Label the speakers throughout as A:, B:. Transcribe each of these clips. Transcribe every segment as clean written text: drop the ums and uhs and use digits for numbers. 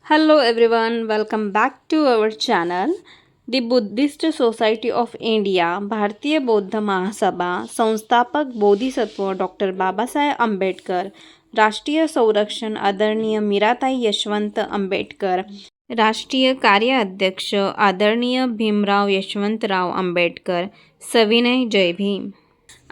A: Hello everyone, welcome back to our channel. The Buddhist Society of India, भारतीय बौद्ध महासभा, संस्थापक बोधिसत्व डॉक्टर बाबासाहेब आंबेडकर, राष्ट्रीय संरक्षण आदरणीय मीराताई यशवंत आंबेडकर, राष्ट्रीय कार्य अध्यक्ष आदरणीय भीमराव यशवंतराव आंबेडकर, सविनय जय भीम.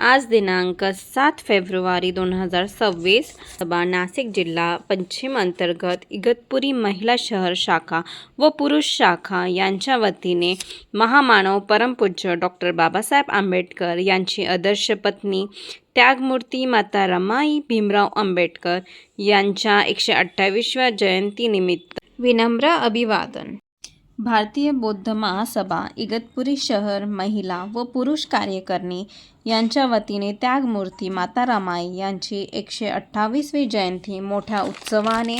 A: आज दिनांक 7 फेब्रुवारी 2026 सभा नाशिक जिल्हा पश्चिम अंतर्गत इगतपुरी महिला शहर शाखा व पुरुष शाखा यांच्या वतीने महामानव परमपूज्य डॉक्टर बाबासाहेब आंबेडकर यांची आदर्श पत्नी त्यागमूर्ती माता रमाई भीमराव आंबेडकर यांच्या 128व्या जयंतीनिमित्त विनम्र अभिवादन. भारतीय बौद्ध महासभा इगतपुरी शहर महिला व पुरुष कार्यकारिणी यांच्या वतीने त्यागमूर्ती माता रमाई यांची 128वी जयंती मोठ्या उत्सवाने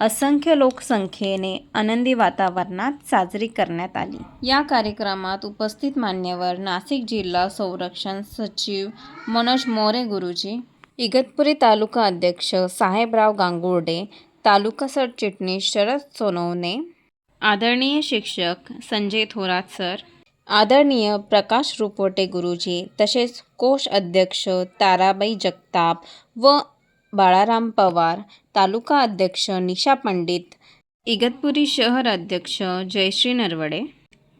A: असंख्य लोकसंख्येने आनंदी वातावरणात साजरी करण्यात आली. या कार्यक्रमात उपस्थित मान्यवर नाशिक जिल्हा संरक्षण सचिव मनोज मोरे गुरुजी, इगतपुरी तालुका अध्यक्ष साहेबराव गांगुर्डे, तालुका सरचिटणीस शरद सोनवणे, आदरणीय शिक्षक संजय थोरात सर, आदरणीय प्रकाश रुपोटे गुरुजी, तसेच कोष अध्यक्ष ताराबाई जगताप व बाळाराम पवार, तालुका अध्यक्ष निशा पंडित, इगतपुरी शहर अध्यक्ष जयश्री नरवडे,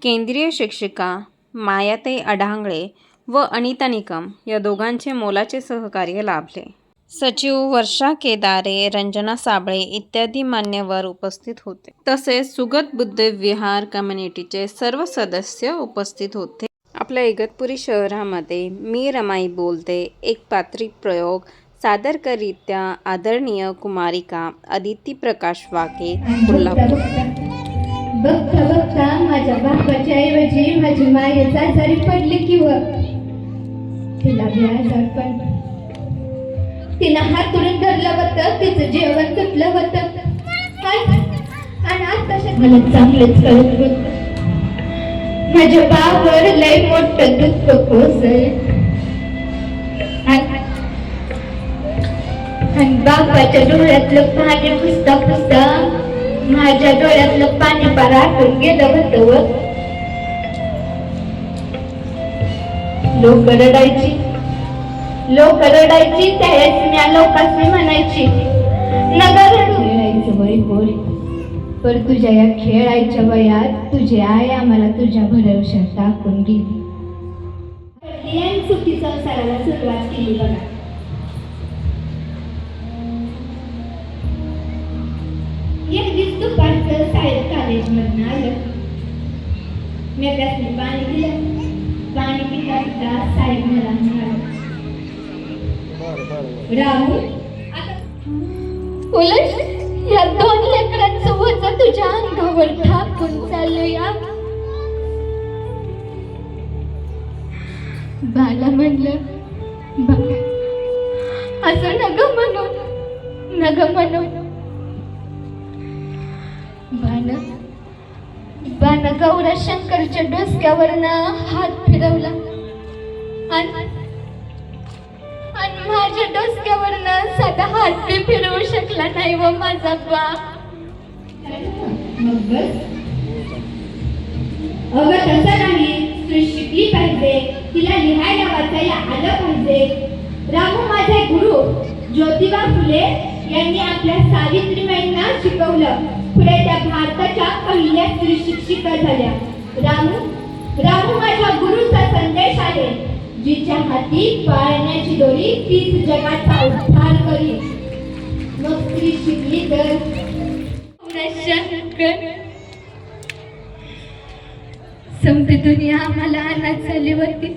A: केंद्रीय शिक्षिका मायाताई अढांगळे व अनिता निकम या दोघांचे मोलाचे सहकार्य लाभले. सचिव वर्षा केदारे, रंजना साबळे इत्यादी मान्यवर उपस्थित होते. तसेच सुगत बुद्ध विहार कम्युनिटीचे सर्व सदस्य उपस्थित होते. आपल्या इगतपुरी शहरामध्ये मी रमाई बोलते एक पात्री प्रयोग सादरकरित्या आदरणीय कुमारिका अदिती प्रकाश वाके, कोल्हापूर.
B: बघता बघता माझ्या बापाच्या ऐवजी माझी मायच आजारी पडली किंवा तिला बी आजार पण तिनं हातून धरलं होतं, तिचं जेवण तुटलं होतं आणि आता मला चांगलंच कळत होत माझ्या बापावर लय मोठं दुःख कोसळलं आणि बापाच्या डोळ्यातलं पाणी पुसता पुसता माझ्या डोळ्यातलं पाणी पार आटून गेलं होतं. लोक रडायची त्या लोकांनी म्हणायची नका रडू, खेळायचं वय बोल, पर तुझ्या या खेळायच्या वयात तुझी आई आम्हाला तुझ्या भरवशात टाकून गेली. सुखी संसाराला सुरुवात केली बघा. एक दिवस दुपारचं साहेब कॉलेजमधून आलं. मी त्यासनी पाणी दिलं. पाणी पिता पिता साहेब मला म्हणाले, राहू उलट या दोन लेकरांचं वजन तुझ्या अंगावर ठाकून चाललंय. बाला म्हणलं, असं नग म्हणून बाण गौरा शंकरच्या डोसक्यावरनं हात फिरवला आणि माझ्या डोसक्यावरनं साधा हात बी फिरवू शकला नाही व माझा बाप. अगं तसं नाही, तू शिकली पाहिजे, तिला लिहायला वाचायला आलं पाहिजे. रामू माझे गुरु ज्योतिबा फुले यांनी आपल्या सावित्रीबाईंना शिकवलं. पुढे त्या भारताच्या पहिल्या स्त्री शिक्षिका झाल्या. रामू माझ्या गुरुचा संदेश आहे, जिच्या हाती पाळण्याची दोरी तीच जगाचा उद्धार करी. मग स्त्री शिकली तर समधी दुनिया आम्हाला अनाथ झाली होती,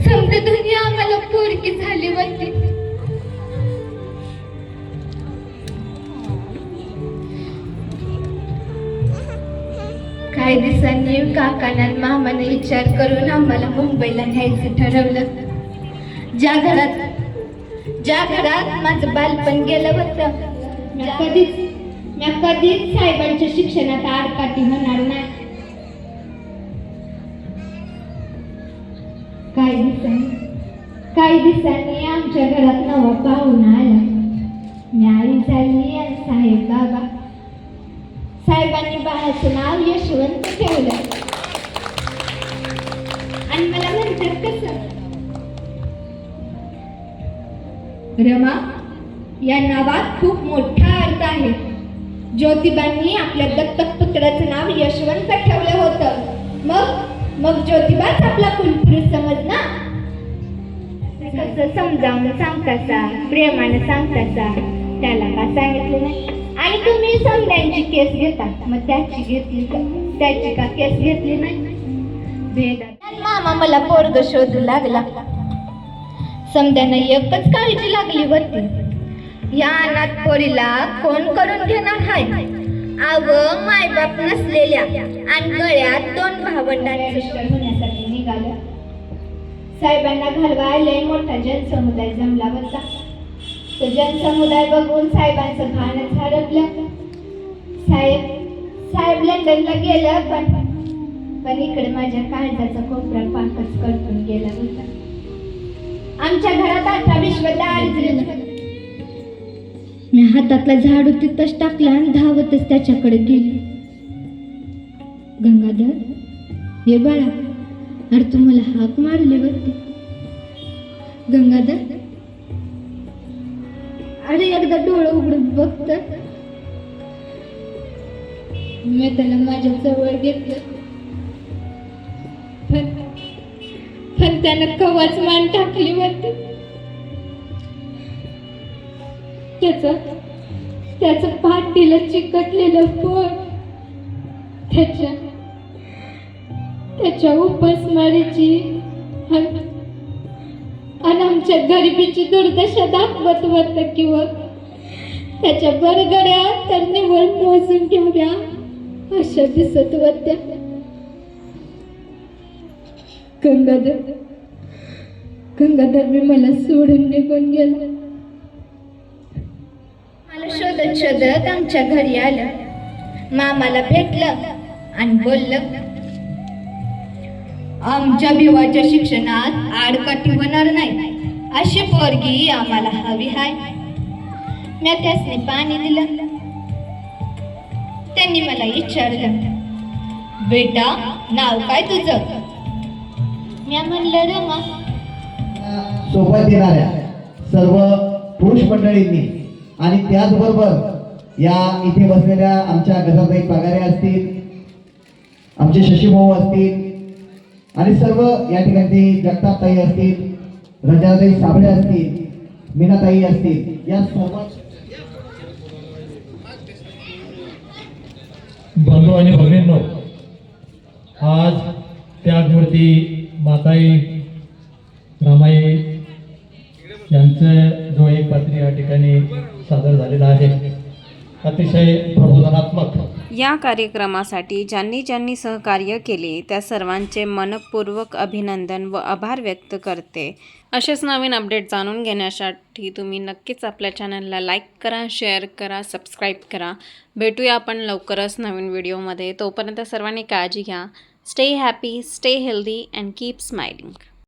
B: समधी दुनिया आम्हाला पोरकी झाली होती. काही दिवसांनी काकांना मामाने विचार करून आम्हाला मुंबईला न्यायचं ठरवलं. ज्या घरात माझं बालपण गेलं होतं, मी कधीच साहेबांच्या शिक्षणात आडकाठी होणार नाही. काही दिवसांनी आमच्या घरात नवा पाहुणा आला. मी आई झाली आणि साहेब बाबा बाळाचं नाव यशवंत ठेवलं. आणि मला म्हणतात कसं, रमा या नावात खूप मोठा अर्थ आहे. ज्योतिबांनी आपल्या दत्तक पुत्राचं नाव यशवंत ठेवलं होतं. मग ज्योतिबाच आपला कुलपुरुष समज ना. कसं समजावून सांगतासा, प्रेमाने सांगतासा, त्याला का सांगितलं नाही. आणि तुम्ही समद्यांची केस घेता, मग त्याची घेतली का, त्याची का केस घेतली नाही. भेदात मामा मला पोरग शोधू लागला. समद्यांना एकच काळजी लागली होती, या अनाथ पोरीला कोण करून घेणार हाय. मायबाप नसलेल्या आणि गळ्यात 2 भावंडांचे होण्यासाठी निघाल्या. साहेबांना घालवायला मोठा जनसमुदाय जमला होता. तो जनसमुदाय बघून साहेबांचं भानच हरपलं. साहेब लंडनला गेलं, पण इकडे माझ्या काळजाचा कोपरा पाकच करतून गेला होता. आमच्या घरात 18-20 दारिद्र्य. मी हातातला झाडू तिथंच टाकला आणि धावतच त्याच्याकडे गेली. गंगाधर, हे बाळा, अरे तू मला हाक मारली होती. गंगाधर, अरे एकदा डोळं उघडून बघत. मी त्याला माझ्या जवळ घेतलं, पण त्यानं कवाच मान टाकली होती. त्याचं पाठीला चिकटलेलं पोट, त्याच्या उपासमारीची आणि आमच्या गरिबीची दुर्दशा दाखवत होतं. किंवा त्याच्या बरगड्या तर निवड मोजून ठेवल्या अशा दिसत होत्या. गंगाधर मी मला सोडून निघून गेला. मला शोधत आमच्या घरी आलं. मामाला भेटलं आणि बोललं, आमच्या भिवाच्या शिक्षणात आडकाठी होणार नाही, अशी पोरगी आम्हाला हवी हाय. मी त्यासनी पाणी दिलं. त्यांनी मला विचारलं, बेटा नाव काय तुझं? मी म्हणलं रमा.
C: सोबत येणाऱ्या सर्व पुरुष मंडळींनी आणि त्याचबरोबर या इथे बसलेल्या आमच्या गजाताई पगारे असतील, आमचे शशीभाऊ असतील आणि सर्व या ठिकाणी जगतापताई असतील, रंजनाताई साबळे असतील, मीनाताई असतील, या सर्व
D: बंधू आणि भगिनींनो, आज त्यागमूर्ती माताई रामाई यांचं जो एक पत्री या ठिकाणी सादर झालेला आहे, अतिशय प्रबोधनात्मक.
A: या कार्यक्रमासाठी ज्यांनी सहकार्य केले त्या सर्वांचे मनपूर्वक अभिनंदन व आभार व्यक्त करते. असेच नवीन अपडेट जाणून घेण्यासाठी तुम्ही नक्कीच आपल्या चॅनलला लाईक करा, शेअर करा, सबस्क्राईब करा. भेटूया आपण लवकरच नवीन व्हिडिओमध्ये. तोपर्यंत सर्वांनी काळजी घ्या. Stay happy, stay healthy and keep smiling.